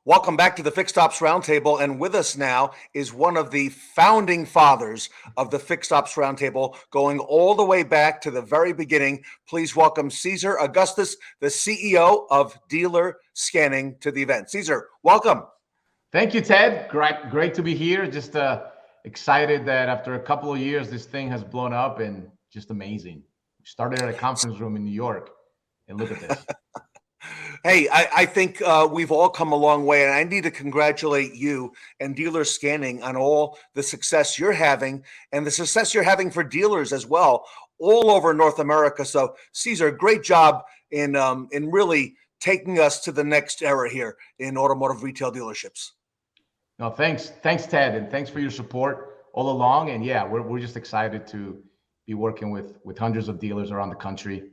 Welcome back to the Fixed Ops Roundtable. And with us now is one of the founding fathers of the Fixed Ops Roundtable, going all the way back to the very beginning. Please welcome Cesar Augustus, the CEO of Dealer Scanning, to the event. Cesar, welcome. Thank you, Ted. Great to be here. Just excited that after a couple of years, this thing has blown up and just amazing. We started at a conference room in New York, and look at this. Hey, I think we've all come a long way, and I need to congratulate you and Dealer Scanning on all the success you're having and the success you're having for dealers as well, all over North America. So, Cesar, great job in really taking us to the next era here in automotive retail dealerships. No, thanks, Ted, and thanks for your support all along. And yeah, we're just excited to be working with hundreds of dealers around the country.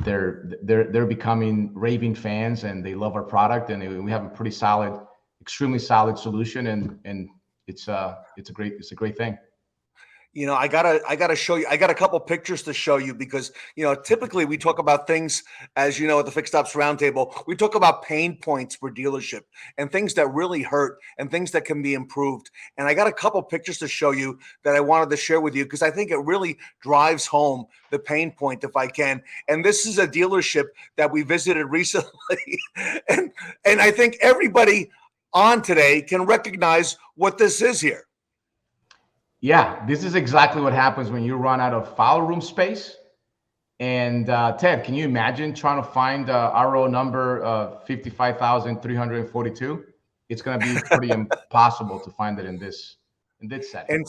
They're becoming raving fans, and they love our product, and we have a pretty solid, extremely solid solution, and it's a great thing. I gotta show you. I got a couple pictures to show you because typically we talk about things, as you know, at the Fixed Ops Roundtable. We talk about pain points for dealership and things that really hurt and things that can be improved. And I got a couple pictures to show you that I wanted to share with you because I think it really drives home the pain point, if I can. And this is a dealership that we visited recently, and I think everybody on today can recognize what this is here. Yeah, this is exactly what happens when you run out of file room space. And Ted, can you imagine trying to find RO number 55,342? It's going to be pretty impossible to find it in this setting.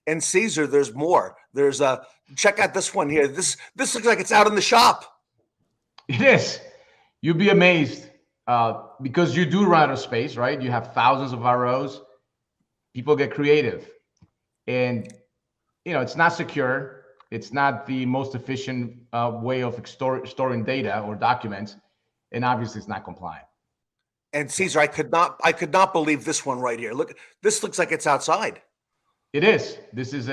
And Cesar, there's more. There's check out this one here. This looks like it's out in the shop. It is. You'd be amazed because you do run out of space, right? You have thousands of ROs. People get creative. And, it's not secure. It's not the most efficient way of storing data or documents. And obviously it's not compliant. And Cesar, I could not believe this one right here. Look, this looks like it's outside. It is. This is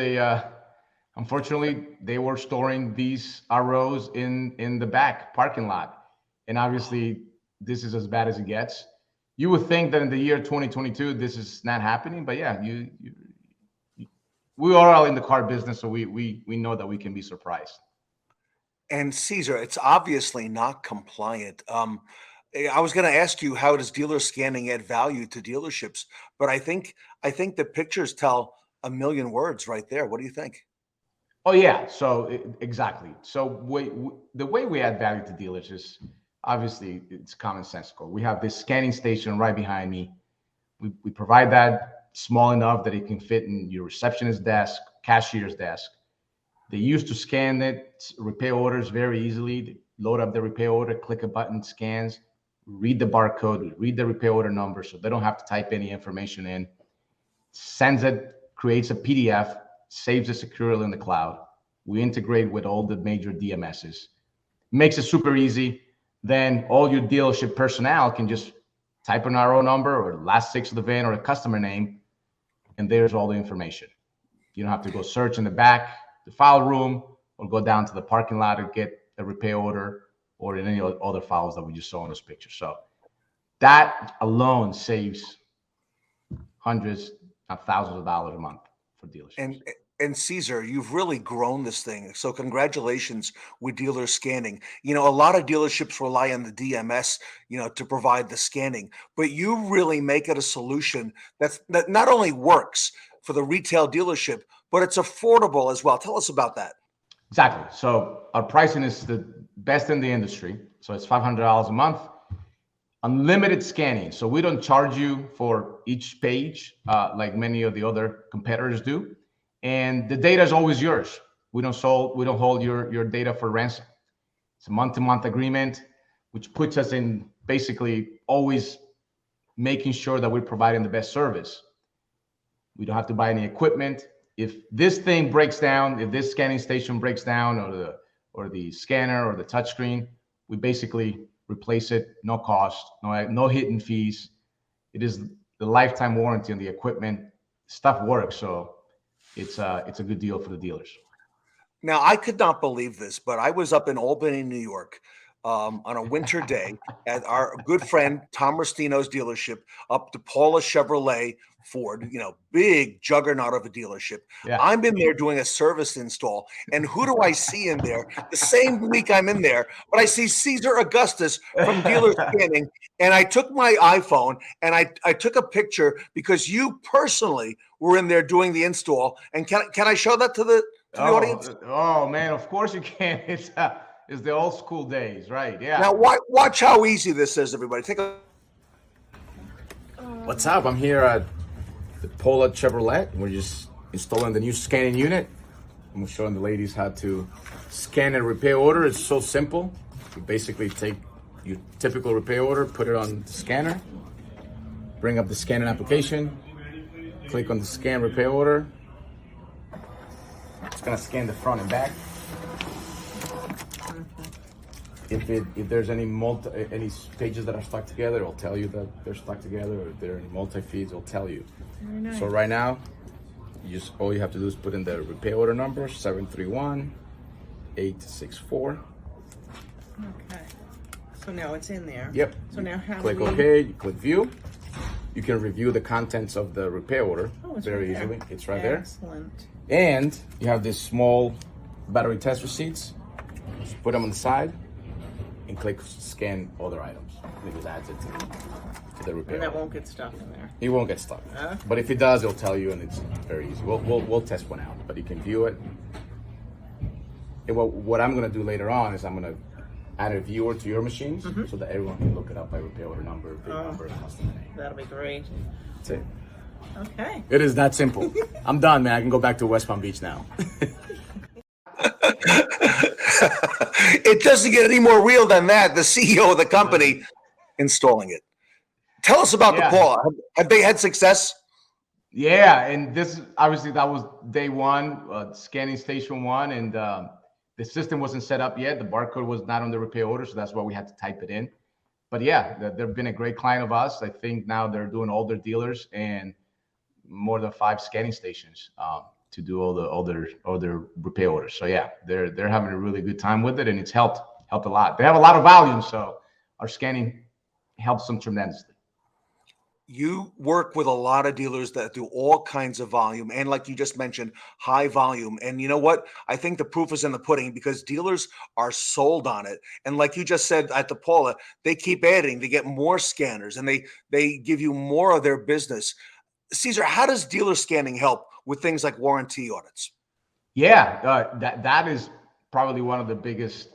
unfortunately, they were storing these ROs in the back parking lot. And obviously this is as bad as it gets. You would think that in the year 2022, this is not happening, but yeah, we are all in the car business, so we know that we can be surprised. And Cesar, it's obviously not compliant. I was going to ask you, how does dealer scanning add value to dealerships? But I think the pictures tell a million words right there. What do you think? Oh yeah, so exactly. So the way we add value to dealers is obviously it's commonsensical. We have this scanning station right behind me. We provide that small enough that it can fit in your receptionist's desk, cashier's desk. They used to scan it, repair orders very easily. They load up the repair order, click a button, scans, read the barcode, read the repair order number, so they don't have to type any information in. Sends it, creates a PDF, saves it securely in the cloud. We integrate with all the major DMSs. Makes it super easy. Then all your dealership personnel can just type an RO number or last six of the VIN or a customer name, and there's all the information. You don't have to go search in the back, the file room, or go down to the parking lot to get a repair order or in any other files that we just saw in this picture. So that alone saves hundreds, not thousands of dollars a month for dealerships. And Cesar, you've really grown this thing. So congratulations with dealer scanning. A lot of dealerships rely on the DMS, to provide the scanning, but you really make it a solution that not only works for the retail dealership, but it's affordable as well. Tell us about that. Exactly. So our pricing is the best in the industry. So it's $500 a month, unlimited scanning. So we don't charge you for each page like many of the other competitors do. And the data is always yours. We don't hold your data for ransom. It's a month-to-month agreement, which puts us in basically always making sure that we're providing the best service. We don't have to buy any equipment. If this thing breaks down, if this scanning station breaks down, or the scanner or the touchscreen, we basically replace it, no cost, no hidden fees. It is the lifetime warranty on the equipment. Stuff works, so it's a good deal for the dealers. Now, I could not believe this, but I was up in Albany, New York, on a winter day at our good friend Tom Rustino's dealership up to Paula Chevrolet Ford, big juggernaut of a dealership. Yeah. I'm in there doing a service install. And who do I see in there? The same week I'm in there, but I see Cesar Augustus from Dealer Scanning. And I took my iPhone and I took a picture because you personally were in there doing the install. And can I show that to the audience? Oh man, of course you can. It's the old school days, right? Yeah. Now watch how easy this is, everybody. Take a What's up? I'm here at the Pola Chevrolet. We're just installing the new scanning unit. I'm showing the ladies how to scan a repair order. It's so simple. You basically take your typical repair order, put it on the scanner, bring up the scanning application, click on the scan repair order. It's gonna scan the front and back. If there's any pages that are stuck together, it'll tell you that they're stuck together. Or if there are any multi-feeds, it'll tell you. Very nice. So right now, all you have to do is put in the repair order number 731-864. Okay. So now it's in there. Yep. So now how Click do we... OK. You click View. You can review the contents of the repair order very easily. It's right there. Excellent. And you have this small battery test receipts. Just put them on the side and click Scan other items. It just adds it to the repair. And that order. won't get stuck in there. It won't get stuck. Okay. But if it does, it'll tell you, and it's very easy. We'll test one out, but you can view it. And what I'm gonna do later on is I'm gonna add a viewer to your machines so that everyone can look it up by repair order number, big number, customer name. That'll be great. That's it. Okay. It is that simple. I'm done, man. I can go back to West Palm Beach now. It doesn't get any more real than that. The CEO of the company installing it. Tell us about the Paula. Have they had success? Yeah, and this obviously that was day one, scanning station one, and the system wasn't set up yet. The barcode was not on the repair order, so that's why we had to type it in. But yeah, they've been a great client of us. I think now they're doing all their dealers and more than 5 scanning stations to do all their repair orders. So yeah, they're having a really good time with it, and it's helped a lot. They have a lot of volume, so our scanning helps them tremendously. You work with a lot of dealers that do all kinds of volume, and like you just mentioned, high volume. And you know what? I think the proof is in the pudding because dealers are sold on it. And like you just said at the Paula, they keep adding. They get more scanners, and they give you more of their business. Cesar, how does dealer scanning help with things like warranty audits? Yeah, that is probably one of the biggest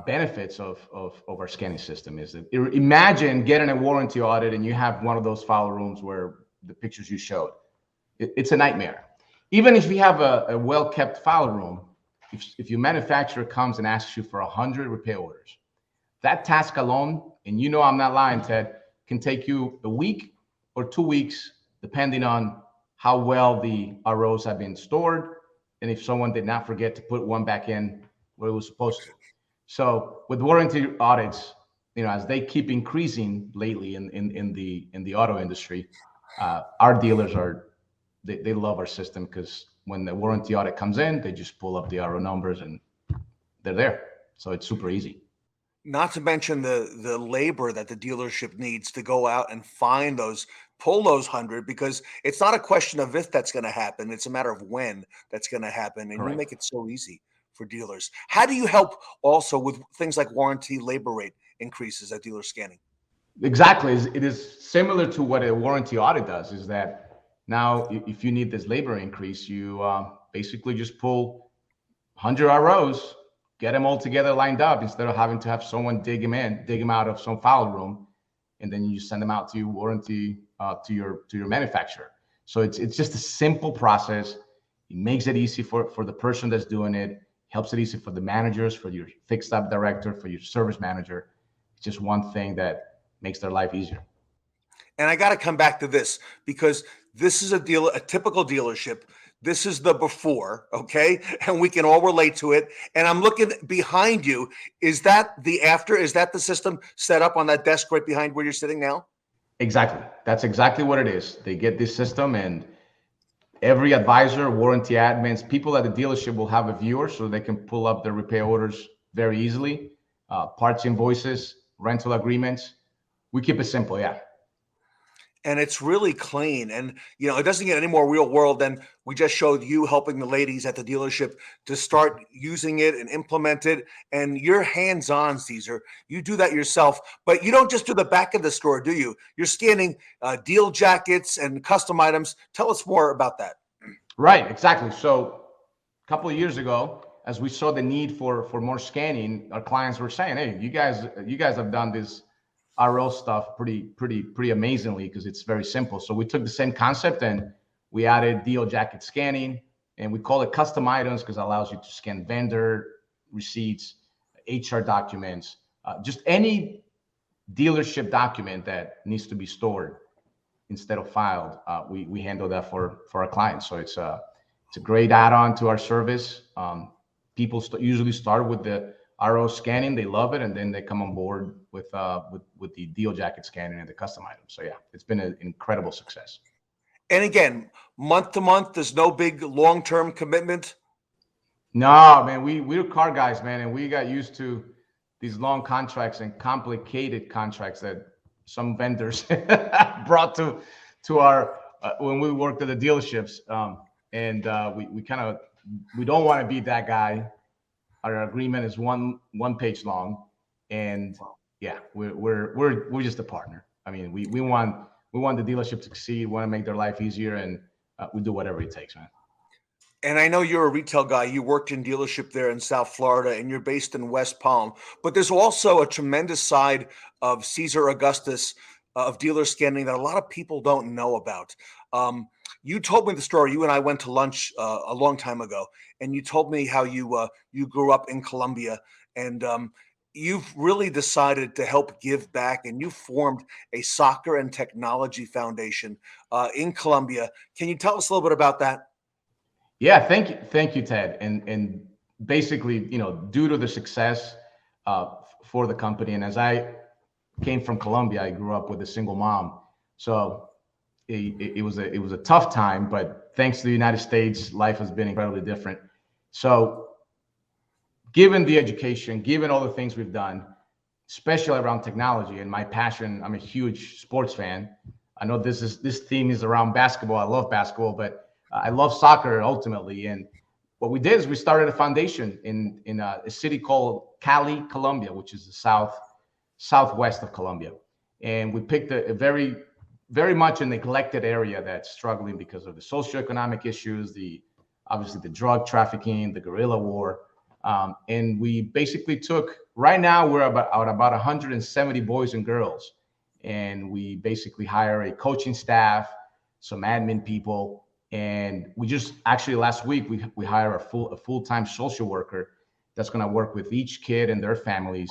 benefits of our scanning system. Is that imagine getting a warranty audit and you have one of those file rooms where the pictures you showed. It's a nightmare. Even if you have a well-kept file room, if your manufacturer comes and asks you for 100 repair orders, that task alone, and you know I'm not lying, Ted, can take you a week or 2 weeks, depending on how well the ROs have been stored and if someone did not forget to put one back in where it was supposed to. So with warranty audits, as they keep increasing lately in the auto industry, our dealers they love our system because when the warranty audit comes in, they just pull up the RO numbers and they're there. So it's super easy. Not to mention the labor that the dealership needs to go out and pull those 100, because it's not a question of if that's going to happen. It's a matter of when that's going to happen. And you make it so easy for dealers. How do you help also with things like warranty labor rate increases at dealer scanning? Exactly. It is similar to what a warranty audit does, is that now if you need this labor increase, you basically just pull 100 ROs, get them all together lined up instead of having to have someone dig them out of some file room, and then you send them out to your warranty to your manufacturer. So it's just a simple process. It makes it easy for the person that's doing it. Helps it easy for the managers, for your fixed up director, for your service manager. It's just one thing that makes their life easier. And I got to come back to this because this is a typical dealership. This is the before, okay? And we can all relate to it. And I'm looking behind you. Is that the after? Is that the system set up on that desk right behind where you're sitting now? Exactly. That's exactly what it is. They get this system, and every advisor, warranty admins, people at the dealership will have a viewer so they can pull up their repair orders very easily. parts invoices, rental agreements. We keep it simple. Yeah. And it's really clean. And it doesn't get any more real world than we just showed you helping the ladies at the dealership to start using it and implement it. And you're hands-on, Cesar. You do that yourself, but you don't just do the back of the store, do you? You're scanning deal jackets and custom items. Tell us more about that. Right, exactly. So a couple of years ago, as we saw the need for more scanning, our clients were saying, "Hey, you guys have done this RL stuff pretty amazingly because it's very simple." So we took the same concept and we added deal jacket scanning, and we call it custom items because it allows you to scan vendor receipts, HR documents, just any dealership document that needs to be stored instead of filed. We handle that for our clients. So it's a great add-on to our service. People usually start with the RO scanning, they love it, and then they come on board with the deal jacket scanning and the custom items. So yeah, it's been an incredible success. And again, month to month, there's no big long-term commitment. No, man, we're car guys, man, and we got used to these long contracts and complicated contracts that some vendors brought to our when we worked at the dealerships. We don't want to be that guy. Our agreement is one page long, and yeah, we're just a partner. I mean, we want the dealership to succeed. Want to make their life easier, and we do whatever it takes, man. And I know you're a retail guy. You worked in dealership there in South Florida, and you're based in West Palm. But there's also a tremendous side of Cesar Augustus of dealer scanning that a lot of people don't know about. You told me the story. You and I went to lunch a long time ago, and you told me how you grew up in Colombia, and you've really decided to help give back, and you formed a soccer and technology foundation in Colombia. Can you tell us a little bit about that? Yeah, thank you, Ted. And basically, due to the success for the company, and as I came from Colombia, I grew up with a single mom, so it was a tough time. But thanks to the United States, life has been incredibly different. So, given the education, given all the things we've done, especially around technology and my passion, I'm a huge sports fan. I know this theme is around basketball. I love basketball, but I love soccer ultimately. And what we did is we started a foundation in a city called Cali, Colombia, which is the southwest of Colombia. And we picked a very much a neglected area that's struggling because of the socioeconomic issues, obviously the drug trafficking, the guerrilla war. And we basically right now we're about 170 boys and girls. And we basically hire a coaching staff, some admin people. And we just actually last week we hire a full-time social worker that's going to work with each kid and their families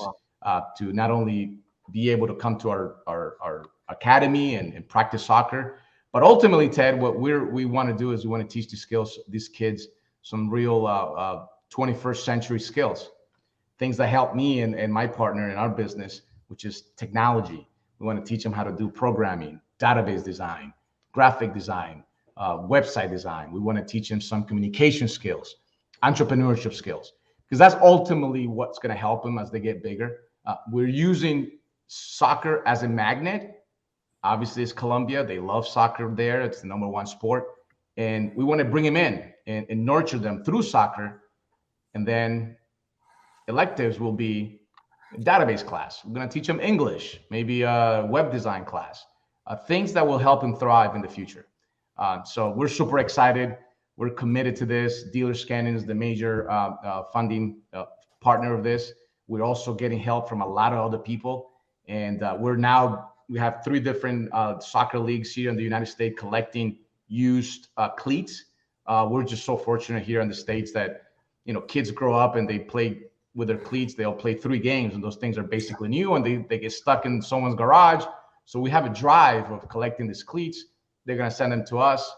to not only be able to come to our academy and practice soccer, but ultimately, Ted, what we want to do is we want to teach these kids some real 21st century skills, things that help me and my partner in our business, which is technology. We want to teach them how to do programming, database design, graphic design, website design. We want to teach them some communication skills, entrepreneurship skills, because that's ultimately what's going to help them as they get bigger. We're using soccer as a magnet. Obviously, it's Colombia. They love soccer there. It's the number one sport. And we want to bring them in and nurture them through soccer. And then electives will be a database class. We're going to teach them English, maybe a web design class, things that will help them thrive in the future. So we're super excited. We're committed to this. Dealer Scanning is the major funding partner of this. We're also getting help from a lot of other people. And we have 3 different soccer leagues here in the United States collecting used cleats. We're just so fortunate here in the States that, kids grow up and they play with their cleats. They'll play 3 games and those things are basically new and they get stuck in someone's garage. So we have a drive of collecting these cleats. They're going to send them to us.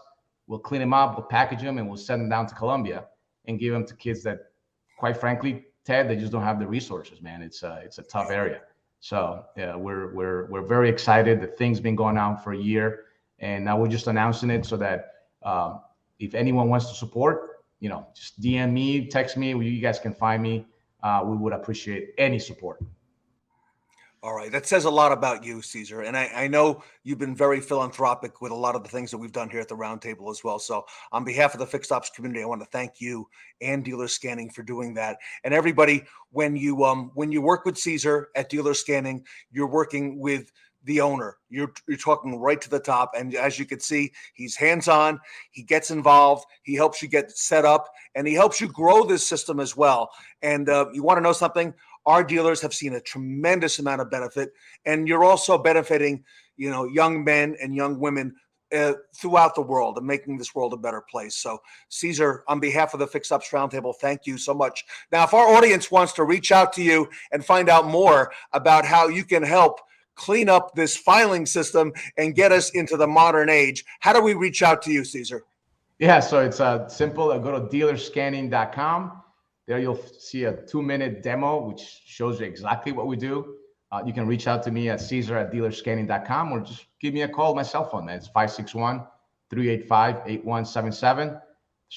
We'll clean them up, we'll package them, and we'll send them down to Colombia and give them to kids that, quite frankly, Ted, they just don't have the resources, man. It's a tough area. So yeah, we're very excited. The thing's been going on for a year, and now we're just announcing it so that if anyone wants to support, just DM me, text me. You guys can find me we would appreciate any support. All right. That says a lot about you, Cesar. And I know you've been very philanthropic with a lot of the things that we've done here at the Roundtable as well. So on behalf of the fixed ops community, I want to thank you and Dealer Scanning for doing that. And everybody, when you work with Cesar at Dealer Scanning, you're working with the owner. You're talking right to the top. And as you can see, he's hands-on, he gets involved, he helps you get set up, and he helps you grow this system as well. And you want to know something? Our dealers have seen a tremendous amount of benefit, and you're also benefiting, young men and young women throughout the world and making this world a better place. So, Cesar, on behalf of the Fixed Ops Roundtable, thank you so much. Now, if our audience wants to reach out to you and find out more about how you can help clean up this filing system and get us into the modern age, how do we reach out to you, Cesar? Yeah, so it's simple. Go to dealerscanning.com. There you'll see a 2-minute demo, which shows you exactly what we do. You can reach out to me at Cesar@dealerscanning.com, or just give me a call, my cell phone. That's 561-385-8177. There's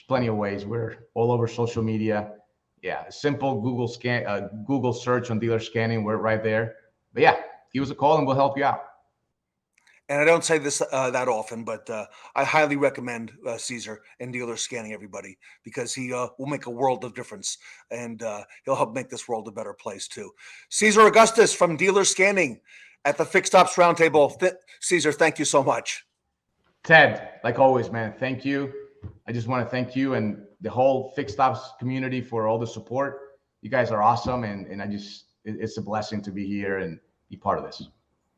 plenty of ways. We're all over social media. Yeah, simple Google search on Dealer Scanning. We're right there. But yeah, give us a call and we'll help you out. And I don't say this that often, but I highly recommend Cesar and Dealer Scanning, everybody, because he will make a world of difference, and he'll help make this world a better place too. Cesar Augustus from Dealer Scanning at the Fixed Ops Roundtable. Cesar, thank you so much. Ted, like always, man, thank you. I just want to thank you and the whole Fixed Ops community for all the support. You guys are awesome, and it's a blessing to be here and be part of this.